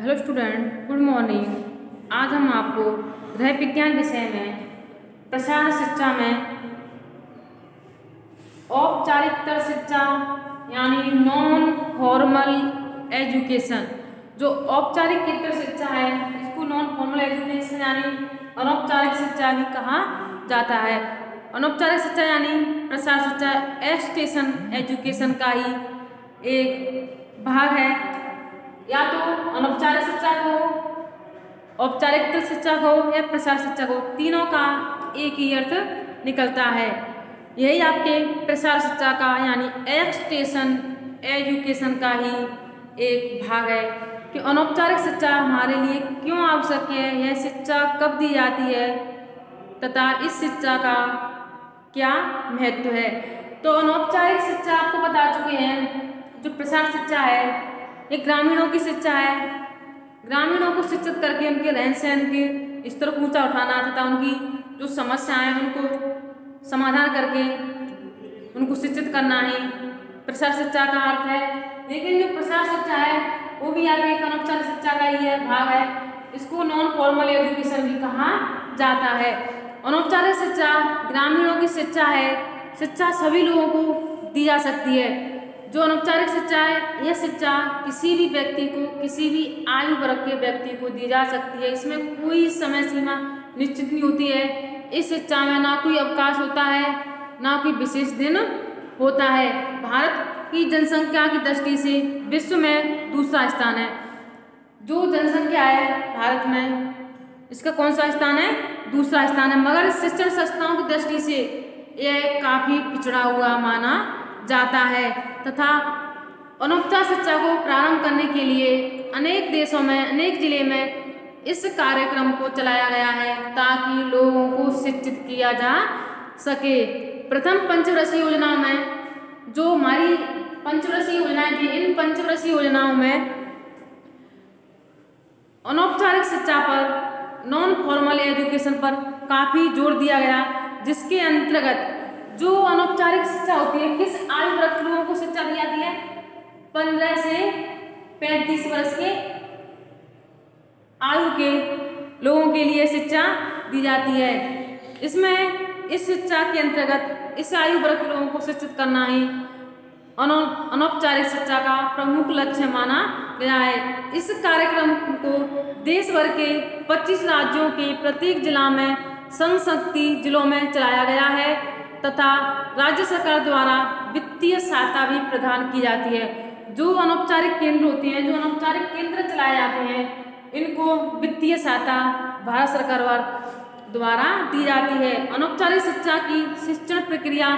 Hello student, good morning. आज हम आपको गृह विज्ञान विषय में प्रसार शिक्षा में औपचारिकतर शिक्षा यानी नॉन फॉर्मल एजुकेशन, जो औपचारिकतर शिक्षा है इसको नॉन फॉर्मल एजुकेशन यानी अनौपचारिक शिक्षा भी कहा जाता है। अनौपचारिक शिक्षा यानी प्रसार शिक्षा एक्सटेंशन एजुकेशन का ही एक भाग है। या तो अनौपचारिक शिक्षा को, औपचारिक शिक्षा को या प्रसार शिक्षा को, तीनों का एक ही अर्थ निकलता है। यही आपके प्रसार शिक्षा का यानी एक्सटेंशन एजुकेशन का ही एक भाग है कि अनौपचारिक शिक्षा हमारे लिए क्यों आवश्यक है, यह शिक्षा कब दी जाती है तथा इस शिक्षा का क्या महत्व है। तो अनौपचारिक शिक्षा आपको बता चुके हैं। जो प्रसार शिक्षा है ये ग्रामीणों की शिक्षा है। ग्रामीणों को शिक्षित करके उनके रहन सहन के स्तर को ऊंचा उठाना तथा उनकी जो समस्याएं हैं उनको समाधान करके उनको शिक्षित करना ही प्रसार शिक्षा का अर्थ है। लेकिन जो प्रसार शिक्षा है वो भी आगे एक अनौपचारिक शिक्षा का ही भाग है। इसको नॉन फॉर्मल एजुकेशन भी कहा जाता है। अनौपचारिक शिक्षा ग्रामीणों की शिक्षा है। शिक्षा सभी लोगों को दी जा सकती है। जो अनौपचारिक शिक्षा है यह शिक्षा किसी भी व्यक्ति को, किसी भी आयु वर्ग के व्यक्ति को दी जा सकती है। इसमें कोई समय सीमा निश्चित नहीं होती है। इस शिक्षा में ना कोई अवकाश होता है ना कोई विशेष दिन होता है। भारत की जनसंख्या की दृष्टि से विश्व में दूसरा स्थान है। जो जनसंख्या है भारत में, इसका कौन सा स्थान है? दूसरा स्थान है। मगर शिक्षण संस्थाओं की दृष्टि से यह काफी पिछड़ा हुआ माना जाता है तथा अनौपचारिक शिक्षा को प्रारंभ करने के लिए अनेक देशों में, अनेक जिले में इस कार्यक्रम को चलाया गया है ताकि लोगों को शिक्षित किया जा सके। प्रथम पंचवर्षीय योजना में जो हमारी पंचवर्षीय योजनाएं थी, इन पंचवर्षीय योजनाओं में अनौपचारिक शिक्षा पर, नॉन फॉर्मल एजुकेशन पर काफी जोर दिया गया, जिसके अंतर्गत जो अनौपचारिक शिक्षा होती है किस आयु वर्ग के लोगों को शिक्षा दी जाती है? 15 से 35 वर्ष के आयु के लोगों के लिए शिक्षा दी जाती है। इसमें इस शिक्षा के अंतर्गत इस आयु वर्ग के लोगों को शिक्षित करना ही अनौपचारिक शिक्षा का प्रमुख लक्ष्य माना गया है। इस कार्यक्रम को देश भर के 25 राज्यों के प्रत्येक जिला में संशक्ति जिलों में चलाया गया है तथा राज्य सरकार द्वारा वित्तीय सहायता भी प्रदान की जाती है। जो अनौपचारिक केंद्र होते हैं, जो अनौपचारिक केंद्र चलाए जाते हैं, इनको वित्तीय सहायता भारत सरकार द्वारा दी जाती है। अनौपचारिक शिक्षा की शिक्षण प्रक्रिया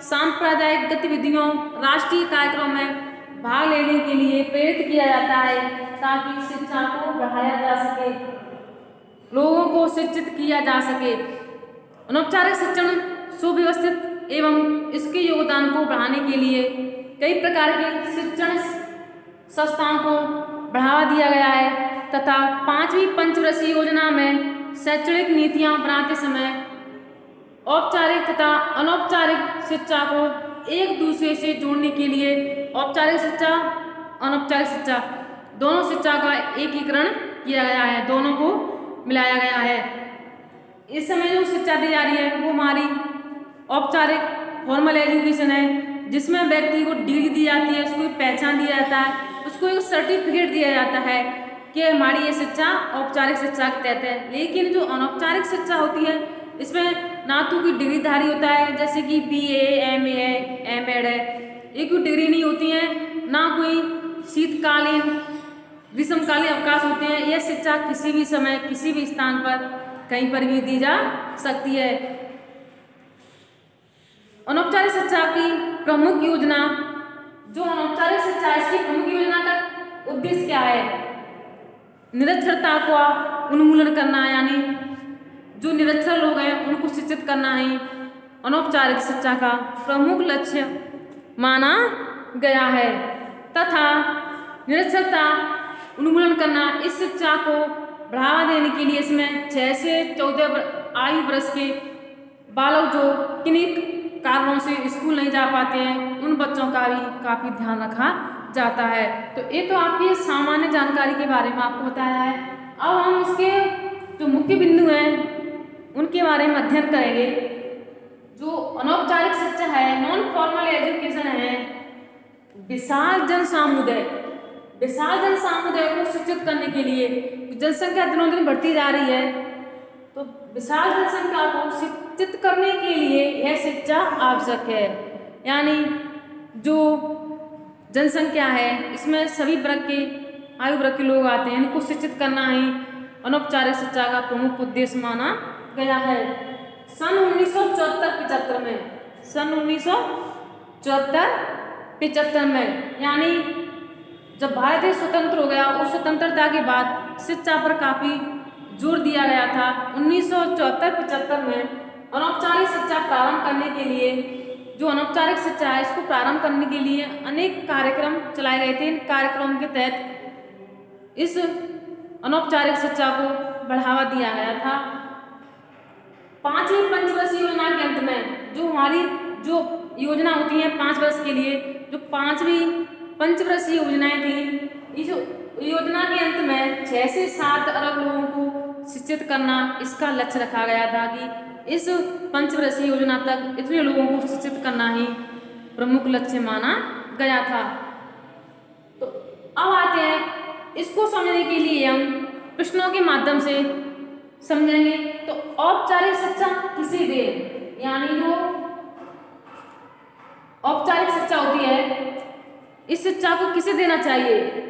सांप्रदायिक गतिविधियों, राष्ट्रीय कार्यक्रमों में भाग लेने के लिए प्रेरित किया जाता है ताकि शिक्षा को बढ़ाया जा सके, लोगों को शिक्षित किया जा सके। अनौपचारिक शिक्षण सुव्यवस्थित एवं इसके योगदान को बढ़ाने के लिए कई प्रकार के शिक्षण संस्थाओं को बढ़ावा दिया गया है तथा 5वीं पंचवर्षीय योजना में शैक्षणिक नीतियां बनाते समय औपचारिक तथा अनौपचारिक शिक्षा को एक दूसरे से जोड़ने के लिए औपचारिक शिक्षा, अनौपचारिक शिक्षा दोनों शिक्षा का एकीकरण किया गया है, दोनों को मिलाया गया है। इस समय जो शिक्षा दी जा रही है वो हमारी औपचारिक फॉर्मल एजुकेशन है, जिसमें व्यक्ति को डिग्री दी जाती है, उसको पहचान दिया जाता है, उसको एक सर्टिफिकेट दिया जाता है कि हमारी ये शिक्षा औपचारिक शिक्षा के तहत है। लेकिन जो अनौपचारिक शिक्षा होती है इसमें ना तो कोई डिग्रीधारी होता है, जैसे कि BA, MA, M.Ed है, ये कोई डिग्री नहीं होती है, ना कोई शीतकालीन, ग्रीष्मकालीन अवकाश होते हैं। यह शिक्षा किसी भी समय, किसी भी स्थान पर, कहीं पर भी दी जा सकती है। अनौपचारिक शिक्षा की प्रमुख योजना, जो अनौपचारिक शिक्षा है इसकी प्रमुख योजना का उद्देश्य क्या है? निरक्षरता का उन्मूलन करना, यानी जो निरक्षर लोग हैं उनको शिक्षित करना ही अनौपचारिक शिक्षा का प्रमुख लक्ष्य माना गया है तथा निरक्षरता उन्मूलन करना, इस शिक्षा को बढ़ावा देने के लिए इसमें 6 से 14 आयु वर्ष के बालक जो किन्हीं कारणों से स्कूल नहीं जा पाते हैं, उन बच्चों का भी काफी ध्यान रखा जाता है। तो ये तो आपकी सामान्य जानकारी के बारे में आपको बताया है। अब हम इसके जो मुख्य बिंदु हैं उनके बारे में अध्ययन करेंगे। जो अनौपचारिक शिक्षा है, नॉन फॉर्मल एजुकेशन है, विशाल जन समुदाय को शिक्षित करने के लिए जनसंख्या दिनों दिन बढ़ती जा रही है, तो विशाल जनसंख्या को शिक्षित करने के लिए यह शिक्षा आवश्यक है। यानी जो जनसंख्या है इसमें सभी वर्ग के आयु वर्ग के लोग आते हैं, इनको शिक्षित करना ही अनौपचारिक शिक्षा का प्रमुख उद्देश्य माना गया है। सन 1974-75 में, सन 1974-75 में, यानी जब भारत देश स्वतंत्र हो गया, उस स्वतंत्रता के बाद शिक्षा पर काफी जोर दिया गया था। 1974-75 में अनौपचारिक शिक्षा प्रारंभ करने के लिए, जो अनौपचारिक शिक्षा है इसको प्रारंभ करने के लिए अनेक कार्यक्रम चलाए गए थे। इन कार्यक्रमों के तहत इस अनौपचारिक शिक्षा को बढ़ावा दिया गया था। 5वीं पंचवर्षीय योजना के अंत में जो हमारी जो योजना होती है 5 वर्ष के लिए, जो 5वीं पंचवर्षीय योजनाएं थी, इस योजना के अंत में 6 से 7 अरब लोगों को शिक्षित करना इसका लक्ष्य रखा गया था कि इस पंचवर्षीय योजना तक इतने लोगों को शिक्षित करना ही प्रमुख लक्ष्य माना गया था। तो अब आते हैं, इसको समझने के लिए हम प्रश्नों के माध्यम से समझेंगे। तो औपचारिक शिक्षा किसे दे, यानी जो औपचारिक शिक्षा होती है इस शिक्षा को किसे देना चाहिए?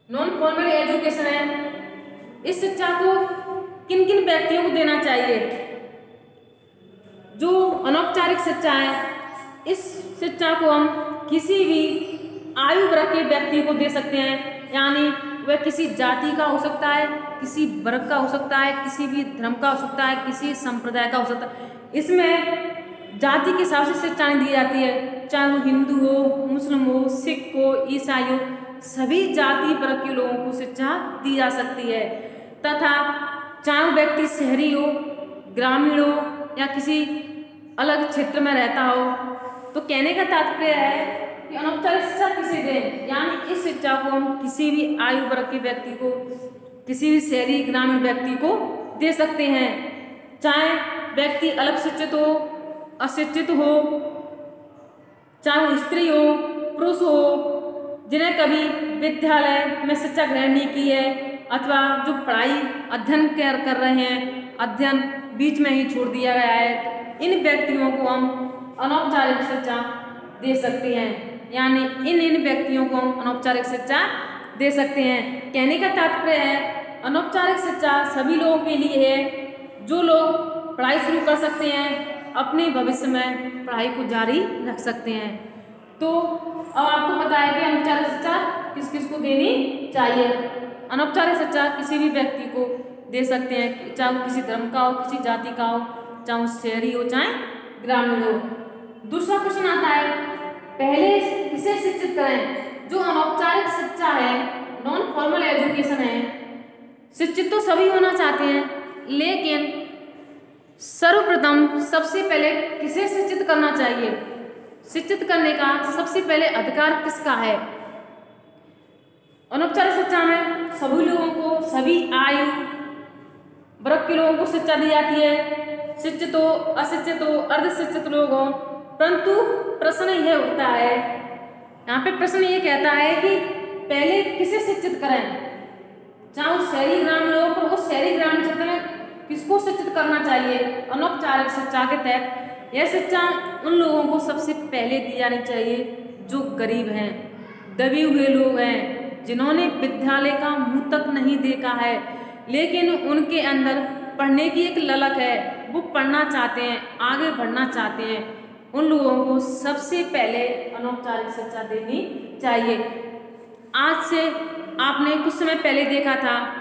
नॉन फॉर्मल एजुकेशन है, इस शिक्षा को किन किन व्यक्तियों को देना चाहिए? जो अनौपचारिक शिक्षा है इस शिक्षा को हम किसी भी आयु वर्ग के व्यक्ति को दे सकते हैं, यानी वह किसी जाति का हो सकता है, किसी वर्ग का हो सकता है, किसी भी धर्म का हो सकता है, किसी संप्रदाय का हो सकता है। इसमें जाति के हिसाब से शिक्षाएं दी जाती है, चाहे वो हिंदू हो, मुस्लिम हो, सिख हो, ईसाई हो, सभी जाति वर्ग के लोगों को शिक्षा दी जा सकती है। तथा चाहे वो व्यक्ति शहरी हो, ग्रामीण हो या किसी अलग क्षेत्र में रहता हो। तो कहने का तात्पर्य है कि अनौपचारिक शिक्षा किसे दें, यानी इस शिक्षा को हम किसी भी आयु वर्ग के व्यक्ति को, किसी भी शहरी ग्रामीण व्यक्ति को दे सकते हैं। चाहे व्यक्ति अल्प शिक्षित हो, अशिक्षित हो, चाहे वो स्त्री हो, पुरुष हो, जिन्हें कभी विद्यालय में शिक्षा ग्रहण नहीं की है, अथवा जो पढ़ाई अध्ययन कर रहे हैं, अध्ययन बीच में ही छोड़ दिया गया है, इन व्यक्तियों को हम अनौपचारिक शिक्षा दे सकते हैं। यानी इन व्यक्तियों को हम अनौपचारिक शिक्षा दे सकते हैं। कहने का तात्पर्य है अनौपचारिक शिक्षा सभी लोगों के लिए है जो लोग पढ़ाई शुरू कर सकते हैं, अपने भविष्य में पढ़ाई को जारी रख सकते हैं। तो अब आपको पता है कि अनौपचारिक शिक्षा किस किस को देनी चाहिए। अनौपचारिक शिक्षा किसी भी व्यक्ति को दे सकते हैं, चाहे वो किसी धर्म का हो, किसी जाति का हो, चाहे वो शहरी हो, चाहे ग्रामीण हो। दूसरा क्वेश्चन आता है, पहले किसे शिक्षित करें? जो अनौपचारिक शिक्षा है, नॉन फॉर्मल एजुकेशन है, शिक्षित तो सभी होना चाहते हैं, लेकिन सर्वप्रथम सबसे पहले किसे शिक्षित करना चाहिए? शिक्षित करने का सबसे पहले अधिकार किसका है? अनौपचारिक शिक्षा में सभी लोगों को, सभी आयु वर्ग के लोगों को शिक्षा दी जाती है, शिक्षित हो, अशिक्षित हो, अर्धशिक्षित लोग हो। परंतु प्रश्न यह उठता है, यहाँ पे प्रश्न ये कहता है कि पहले किसे शिक्षित करें? चाहे वो शहरी ग्रामीण लोग हो, वो शहरी ग्रामीण क्षेत्र में किसको शिक्षित करना चाहिए? अनौपचारिक शिक्षा के तहत यह शिक्षा उन लोगों को सबसे पहले दी जानी चाहिए जो गरीब हैं, दबे हुए लोग हैं, जिन्होंने विद्यालय का मुंह तक नहीं देखा है, लेकिन उनके अंदर पढ़ने की एक ललक है, वो पढ़ना चाहते हैं, आगे बढ़ना चाहते हैं। उन लोगों को सबसे पहले अनौपचारिक शिक्षा देनी चाहिए। आज से आपने कुछ समय पहले देखा था,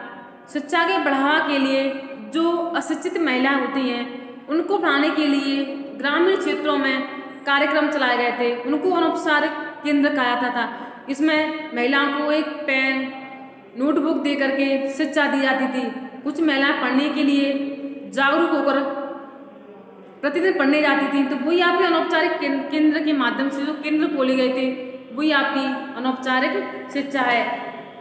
शिक्षा के बढ़ावा के लिए जो अशिक्षित महिलाएं होती हैं उनको पढ़ाने के लिए ग्रामीण क्षेत्रों में कार्यक्रम चलाए गए थे, उनको अनौपचारिक केंद्र कहा जाता था। इसमें महिलाओं को एक पेन, नोटबुक दे करके शिक्षा दी जाती थी। कुछ महिलाएं पढ़ने के लिए जागरूक होकर प्रतिदिन पढ़ने जाती थी। तो वही आपके अनौपचारिक केंद्र के माध्यम से जो केंद्र खोले गए थे वही आपकी अनौपचारिक शिक्षा है।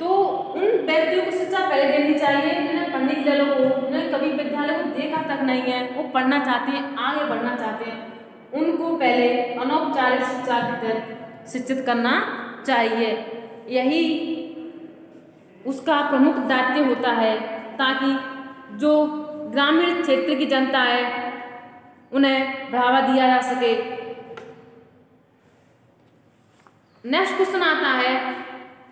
तो उन व्यक्तियों को शिक्षा पहले देनी चाहिए जिन्हें पढ़ने के लिए लोग उन्हें कभी विद्यालय को देखा तक नहीं है, वो पढ़ना चाहते हैं, आगे बढ़ना चाहते हैं, उनको पहले अनौपचारिक शिक्षा के तहत शिक्षित करना चाहिए। यही उसका प्रमुख दायित्व होता है ताकि जो ग्रामीण क्षेत्र की जनता है उन्हें बढ़ावा दिया जा सके। नेक्स्ट क्वेश्चन आता है,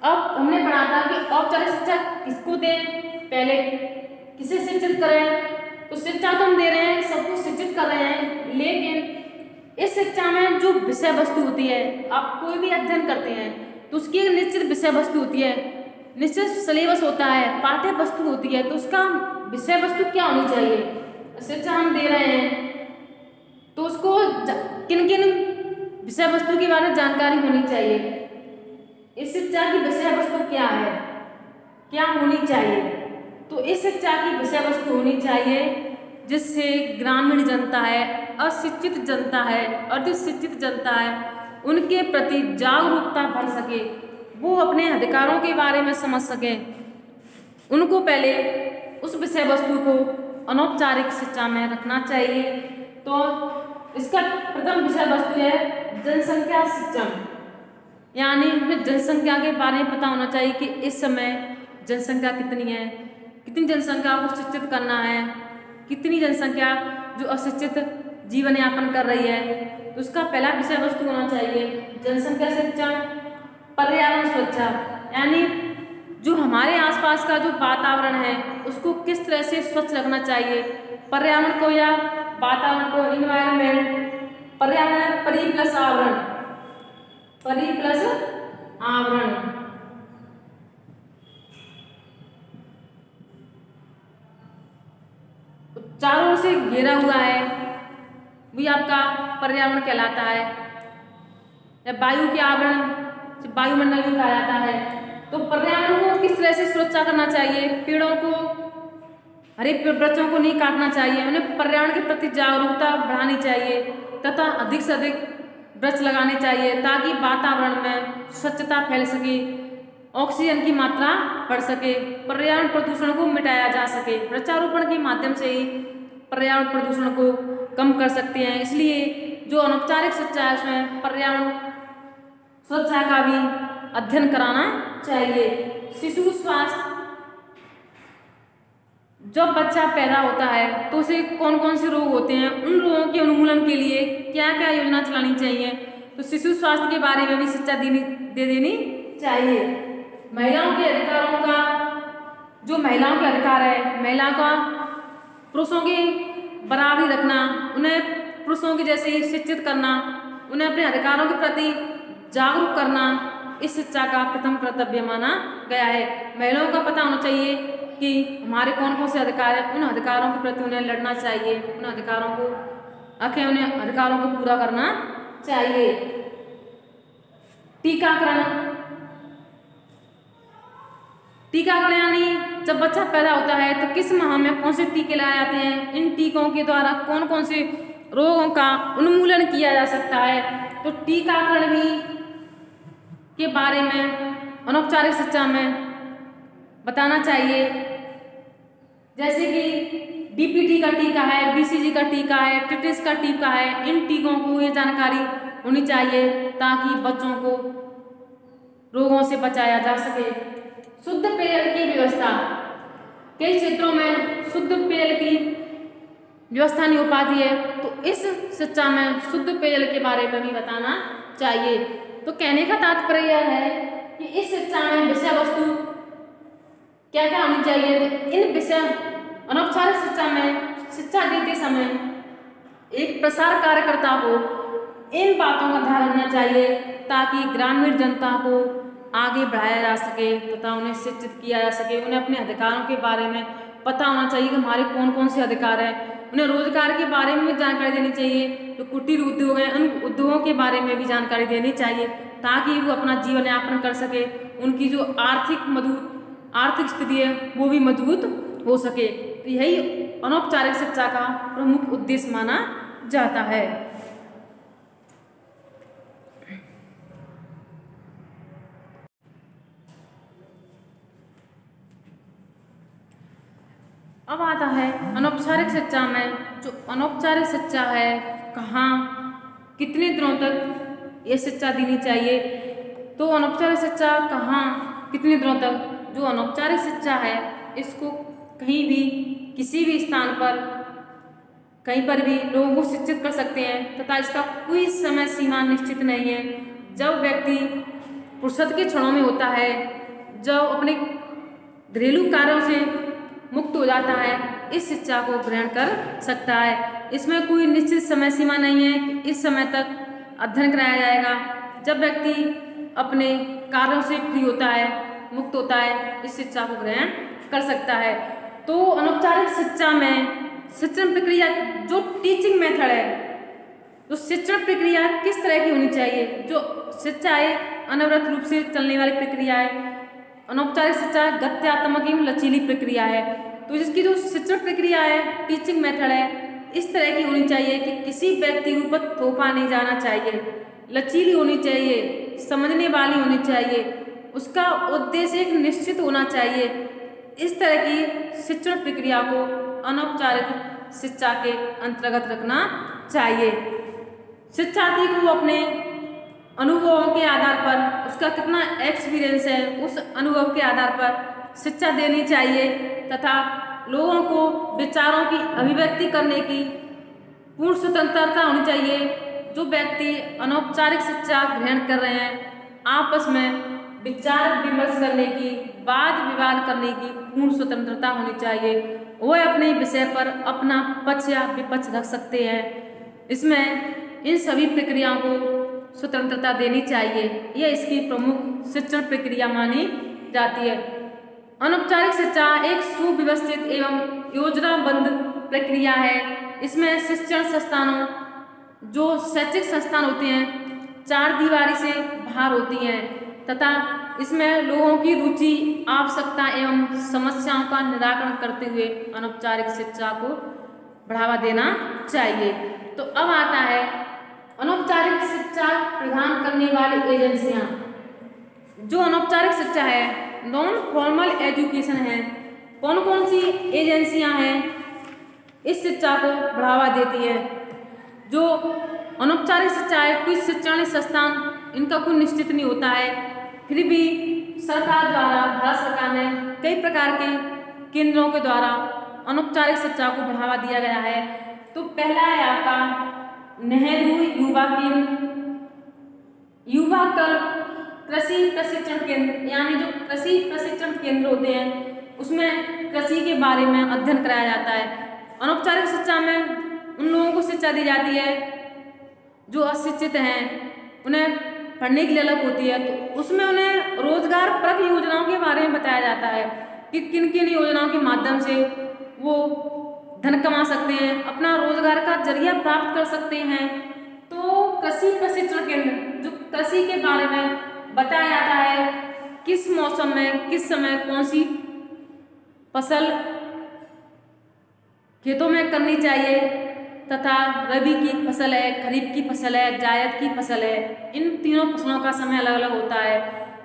अब हमने पढ़ा था कि औपचारिक शिक्षा किसको दें, पहले किसे शिक्षित करें। तो शिक्षा तो हम दे रहे हैं, सबको शिक्षित कर रहे हैं, लेकिन इस शिक्षा में जो विषय वस्तु होती है, आप कोई भी अध्ययन करते हैं तो उसकी एक निश्चित विषय वस्तु होती है, निश्चित सिलेबस होता है, पाठ्य वस्तु होती है। तो उसका विषय वस्तु क्या होनी चाहिए। शिक्षा हम दे रहे हैं तो उसको किन किन विषय वस्तु के बारे में जानकारी होनी चाहिए। इस शिक्षा की विषय वस्तु क्या है, क्या होनी चाहिए। तो इस शिक्षा की विषय वस्तु होनी चाहिए जिससे ग्रामीण जनता है, अशिक्षित जनता है और जो शिक्षित जनता है उनके प्रति जागरूकता बढ़ सके, वो अपने अधिकारों के बारे में समझ सके। उनको पहले उस विषय वस्तु को अनौपचारिक शिक्षा में रखना चाहिए। तो इसका प्रथम विषय वस्तु है जनसंख्या शिक्षण, यानी हमें जनसंख्या के बारे में पता होना चाहिए कि इस समय जनसंख्या कितनी है, कितनी जनसंख्या को शिक्षित करना है, कितनी जनसंख्या जो अशिक्षित जीवन यापन कर रही है। तो उसका पहला विषय वस्तु होना चाहिए जनसंख्या शिक्षण। पर्यावरण सुरक्षा, यानी जो हमारे आसपास का जो वातावरण है उसको किस तरह से स्वच्छ रखना चाहिए। पर्यावरण को या वातावरण को इन्वायरमेंट, पर्यावरण परि प्लस आवरण, परि प्लस आवरण, चारों से घेरा हुआ है वही आपका पर्यावरण कहलाता है। या वायु के आवरण वायुमंडल भी कहा जाता है। तो पर्यावरण को किस तरह से सुरक्षा करना चाहिए, पेड़ों को, हरे वृक्षों को नहीं काटना चाहिए, उन्हें पर्यावरण के प्रति जागरूकता बढ़ानी चाहिए तथा अधिक से अधिक वृक्ष लगाने चाहिए ताकि वातावरण में स्वच्छता फैल सके, ऑक्सीजन की मात्रा बढ़ सके, पर्यावरण प्रदूषण को मिटाया जा सके। वृक्षारोपण के माध्यम से ही पर्यावरण प्रदूषण को कम कर सकते हैं। इसलिए जो अनौपचारिक शिक्षा है उसमें पर्यावरण सुरक्षा का भी अध्ययन कराना चाहिए। शिशु स्वास्थ्य, जब बच्चा पैदा होता है तो उसे कौन कौन से रोग होते हैं, उन रोगों के उन्मूलन के लिए क्या क्या योजना चलानी चाहिए। तो शिशु स्वास्थ्य के बारे में भी शिक्षा दे देनी चाहिए। महिलाओं के अधिकारों का, जो महिलाओं के अधिकार है, महिला का पुरुषों की बराबरी रखना, उन्हें पुरुषों के जैसे ही शिक्षित करना, उन्हें अपने अधिकारों के प्रति जागरूक करना, इस शिक्षा का प्रथम कर्तव्य माना गया है। महिलाओं का पता होना चाहिए कि हमारे कौन कौन से अधिकार हैं, उन अधिकारों के प्रति उन्हें लड़ना चाहिए, उन अधिकारों को उन्हें अधिकारों को पूरा करना चाहिए। टीकाकरण, टीकाकरण यानी जब बच्चा पैदा होता है तो किस माह में कौन से टीके लगाए जाते हैं, इन टीकों के द्वारा कौन कौन से रोगों का उन्मूलन किया जा सकता है। तो टीकाकरण भी के बारे में अनौपचारिक शिक्षा में बताना चाहिए। जैसे कि डीपीटी का टीका है, बीसीजी का टीका है, टिटनेस का टीका है, इन टीकों को ये जानकारी होनी चाहिए ताकि बच्चों को रोगों से बचाया जा सके। शुद्ध पेयजल की व्यवस्था, कई क्षेत्रों में शुद्ध पेयजल की व्यवस्था नहीं हो पाती है, तो इस शिक्षा में शुद्ध पेयजल के बारे में भी बताना चाहिए। तो कहने का तात्पर्य यह है कि इस शिक्षा में विषय वस्तु क्या क्या होनी चाहिए। इन विषय अनौपचारिक शिक्षा में शिक्षा देते समय एक प्रसार कार्यकर्ता को इन बातों का ध्यान रखना चाहिए ताकि ग्रामीण जनता को आगे बढ़ाया जा सके तथा उन्हें शिक्षित किया जा सके। उन्हें अपने अधिकारों के बारे में पता होना चाहिए कि हमारे कौन कौन से अधिकार हैं। उन्हें रोजगार के बारे में भी जानकारी देनी चाहिए, तो कुटीर उद्योग हैं, उन उद्योगों के बारे में भी जानकारी देनी चाहिए ताकि वो अपना जीवन यापन कर सके, उनकी जो आर्थिक स्थिति है वो भी मजबूत हो सके। तो यही अनौपचारिक शिक्षा का प्रमुख उद्देश्य माना जाता है। अब आता है अनौपचारिक शिक्षा में, जो अनौपचारिक शिक्षा है कहाँ कितने दिनों तक ये शिक्षा देनी चाहिए। तो अनौपचारिक शिक्षा कहाँ कितने दिनों तक, जो अनौपचारिक शिक्षा है इसको कहीं भी किसी भी स्थान पर कहीं पर भी लोगों को शिक्षित कर सकते हैं तथा इसका कोई समय सीमा निश्चित नहीं है। जब व्यक्ति फुर्सत के क्षणों में होता है, जब अपने घरेलू कार्यों से मुक्त हो जाता है, इस शिक्षा को ग्रहण कर सकता है। इसमें कोई निश्चित समय सीमा नहीं है कि इस समय तक अध्ययन कराया जाएगा। जब व्यक्ति अपने कार्यों से फ्री होता है, मुक्त होता है, इस शिक्षा को ग्रहण कर सकता है। तो अनौपचारिक शिक्षा में शिक्षण प्रक्रिया, जो टीचिंग मेथड है, तो शिक्षण प्रक्रिया किस तरह की होनी चाहिए। जो शिक्षा एक अनवरत रूप से चलने वाली प्रक्रिया है। अनौपचारिक शिक्षा गत्यात्मक एवं लचीली प्रक्रिया है। तो इसकी जो शिक्षण प्रक्रिया है, टीचिंग मेथड है, इस तरह की होनी चाहिए कि किसी व्यक्ति के ऊपर थोपा नहीं जाना चाहिए, लचीली होनी चाहिए, समझने वाली होनी चाहिए, उसका उद्देश्य एक निश्चित होना चाहिए। इस तरह की शिक्षण प्रक्रिया को अनौपचारिक शिक्षा के अंतर्गत रखना चाहिए। शिक्षार्थी को अपने अनुभवों के आधार पर, उसका कितना एक्सपीरियंस है, उस अनुभव के आधार पर शिक्षा देनी चाहिए तथा लोगों को विचारों की अभिव्यक्ति करने की पूर्ण स्वतंत्रता होनी चाहिए। जो व्यक्ति अनौपचारिक शिक्षा ग्रहण कर रहे हैं, आपस में विचार विमर्श करने की, वाद विवाद करने की पूर्ण स्वतंत्रता होनी चाहिए। वह अपने विषय पर अपना पक्ष या विपक्ष रख सकते हैं। इसमें इन सभी प्रक्रियाओं को स्वतंत्रता देनी चाहिए। यह इसकी प्रमुख शिक्षण प्रक्रिया मानी जाती है। अनौपचारिक शिक्षा एक सुव्यवस्थित एवं योजनाबद्ध प्रक्रिया है। इसमें शिक्षण संस्थानों, जो शैक्षिक संस्थान होते हैं, चार दीवारी से बाहर होती हैं तथा इसमें लोगों की रुचि, आवश्यकता एवं समस्याओं का निराकरण करते हुए अनौपचारिक शिक्षा को बढ़ावा देना चाहिए। तो अब आता है अनौपचारिक शिक्षा प्रदान करने वाली एजेंसियां। जो अनौपचारिक शिक्षा है, नॉन फॉर्मल एजुकेशन है, कौन कौन सी एजेंसियां हैं इस शिक्षा को बढ़ावा देती है। जो अनौपचारिक शिक्षा है, कुछ शैक्षणिक संस्थान, इनका कोई निश्चित नहीं होता है, फिर भी सरकार द्वारा, भारत सरकार ने कई प्रकार के केंद्रों के द्वारा अनौपचारिक शिक्षा को बढ़ावा दिया गया है। तो पहला है आपका नेहरू युवा केंद्र, युवा कृषि प्रशिक्षण केंद्र, यानी जो कृषि प्रशिक्षण केंद्र होते हैं उसमें कृषि के बारे में अध्ययन कराया जाता है। अनौपचारिक शिक्षा में उन लोगों को शिक्षा दी जाती है जो अशिक्षित हैं, उन्हें पढ़ने के लिए अलग होती है। तो उसमें उन्हें रोजगार परक योजनाओं के बारे में बताया जाता है कि किन किन योजनाओं के माध्यम से वो धन कमा सकते हैं, अपना रोजगार का जरिया प्राप्त कर सकते हैं। तो कृषि प्रशिक्षण केंद्र, जो कृषि के बारे में बताया जाता है, किस मौसम में किस समय कौन सी फसल खेतों में करनी चाहिए तथा रबी की फसल है, खरीफ की फसल है, जायद की फसल है, इन तीनों फसलों का समय अलग अलग होता है।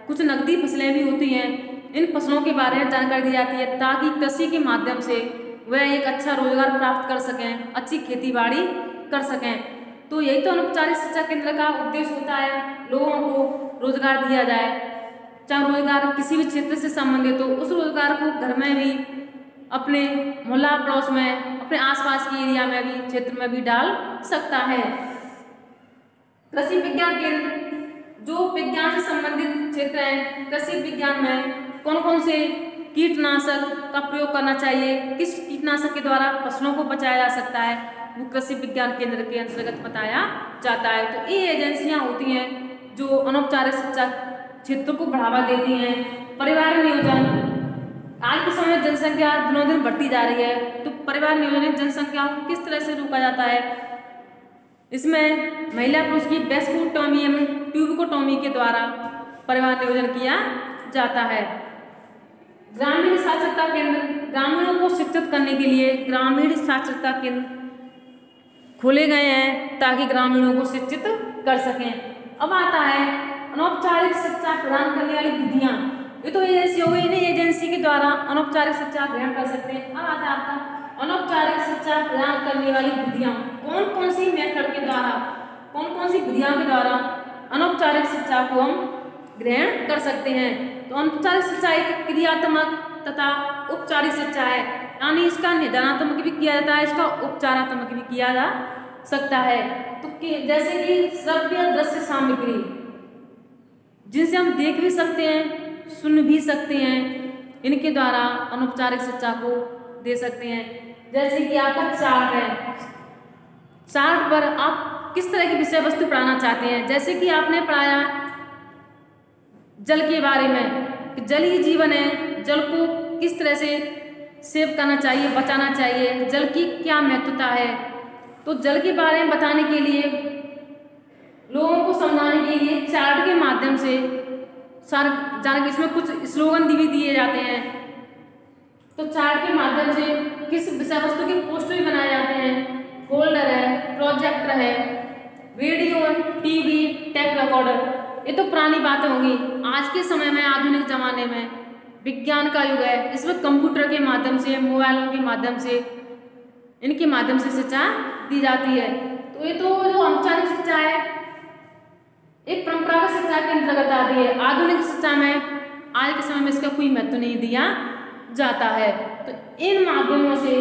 कुछ नकदी फसलें भी होती हैं, इन फसलों के बारे में जानकारी दी जाती है ताकि कृषि के माध्यम से वह एक अच्छा रोजगार प्राप्त कर सकें, अच्छी खेती बाड़ी कर सकें। तो यही तो अनौपचारिक शिक्षा केंद्र का उद्देश्य होता है, लोगों को रोजगार दिया जाए, चाहे रोजगार किसी भी क्षेत्र से संबंधित हो, उस रोजगार को घर में भी, अपने मोहल्ला पड़ोस में, अपने आसपास के एरिया में भी, क्षेत्र में भी डाल सकता है। कृषि विज्ञान केंद्र, जो विज्ञान से संबंधित क्षेत्र है, कृषि विज्ञान में कौन कौन से कीटनाशक का प्रयोग करना चाहिए, किस कीटनाशक के द्वारा फसलों को बचाया जा सकता है, वो कृषि विज्ञान केंद्र के अंतर्गत बताया जाता है। तो ये एजेंसियां होती हैं जो अनौपचारिक शिक्षा क्षेत्र को बढ़ावा देती हैं। परिवार नियोजन, आज के समय में जनसंख्या दिनों दिन बढ़ती जा रही है, तो परिवार नियोजन जनसंख्या को किस तरह से रोका जाता है, इसमें महिला पुरुष की वेस्कोटोमी एवं ट्यूबकोटोमी के द्वारा परिवार नियोजन किया जाता है। ग्रामीण साक्षरता केंद्र, ग्रामीणों को शिक्षित करने के लिए ग्रामीण साक्षरता केंद्र खोले गए हैं ताकि ग्रामीणों को शिक्षित कर सकें। अब आता है अनौपचारिक शिक्षा प्रदान करने वाली विधियां। ये तो एजेंसी हो गई, इन्हीं एजेंसी के द्वारा अनौपचारिक शिक्षा ग्रहण कर सकते हैं। अब आता है आपका अनौपचारिक शिक्षा प्रदान करने वाली विधियां। कौन कौन सी मेथड के द्वारा, कौन कौन सी विधियों के द्वारा अनौपचारिक शिक्षा को हम ग्रहण कर सकते हैं। तो अनौपचारिक शिक्षा एक क्रियात्मक तथा औपचारिक शिक्षा है, यानी इसका निदानात्मक भी किया जाता है, इसका उपचारात्मक भी किया जा सकता है। तो जैसे कि श्रव्य दृश्य सामग्री, जिनसे हम देख भी सकते हैं, सुन भी सकते हैं, इनके द्वारा अनौपचारिक शिक्षा को दे सकते हैं। जैसे कि आपका चार्ट है, चार्ट पर आप किस तरह की विषय वस्तु पढ़ाना चाहते हैं। जैसे कि आपने पढ़ाया जल के बारे में कि जल ही जीवन है, जल को किस तरह से सेव करना चाहिए, बचाना चाहिए, जल की क्या महत्वता है। तो जल के बारे में बताने के लिए, लोगों को समझाने के लिए चार्ट के माध्यम से सारा इसमें कुछ स्लोगन भी दिए जाते हैं। तो चार्ट के माध्यम से किस विषय वस्तु के पोस्टर भी बनाए जाते हैं, फोल्डर है, प्रोजेक्टर है, रेडियो, टीवी, टेप रिकॉर्डर। ये तो पुरानी बातें होंगी। आज के समय में, आधुनिक जमाने में विज्ञान का युग है, इसमें कंप्यूटर के माध्यम से, मोबाइलों के माध्यम से, इनके माध्यम से शिक्षा दी जाती है। तो ये तो जो औपचारिक शिक्षा है एक परंपरागत शिक्षा के अंतर्गत आती है। आधुनिक शिक्षा में आज के समय में इसका कोई महत्व नहीं दिया जाता है। तो इन माध्यमों से,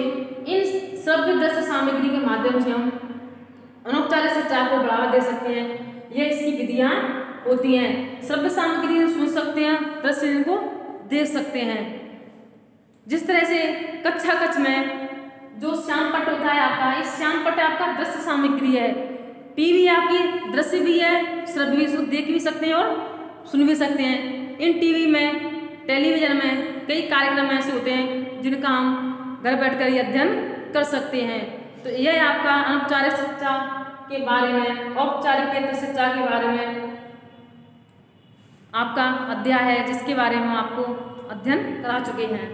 इन श्रव्य दृश्य सामग्री के माध्यम से हम अनौपचारिक शिक्षा को बढ़ावा दे सकते हैं। ये इसकी विधियां होती हैं। श्रव्य सामग्री सुन सकते हैं, दृश्य इनको देख सकते हैं। जिस तरह से कक्षा कक्ष में जो श्यामपट्ट होता है आपका, इस श्यामपट्ट आपका दृश्य सामग्री है। टीवी आपकी दृश्य भी है, श्रव्य भी, इसको देख भी सकते हैं और सुन भी सकते हैं। इन टीवी में, टेलीविजन में कई कार्यक्रम ऐसे होते हैं जिनका हम घर बैठकर ही अध्ययन कर सकते हैं। तो यह आपका अनौपचारिक शिक्षा के बारे में, औपचारिक शिक्षा के बारे में आपका अध्याय है, जिसके बारे में आपको अध्ययन करा चुके हैं।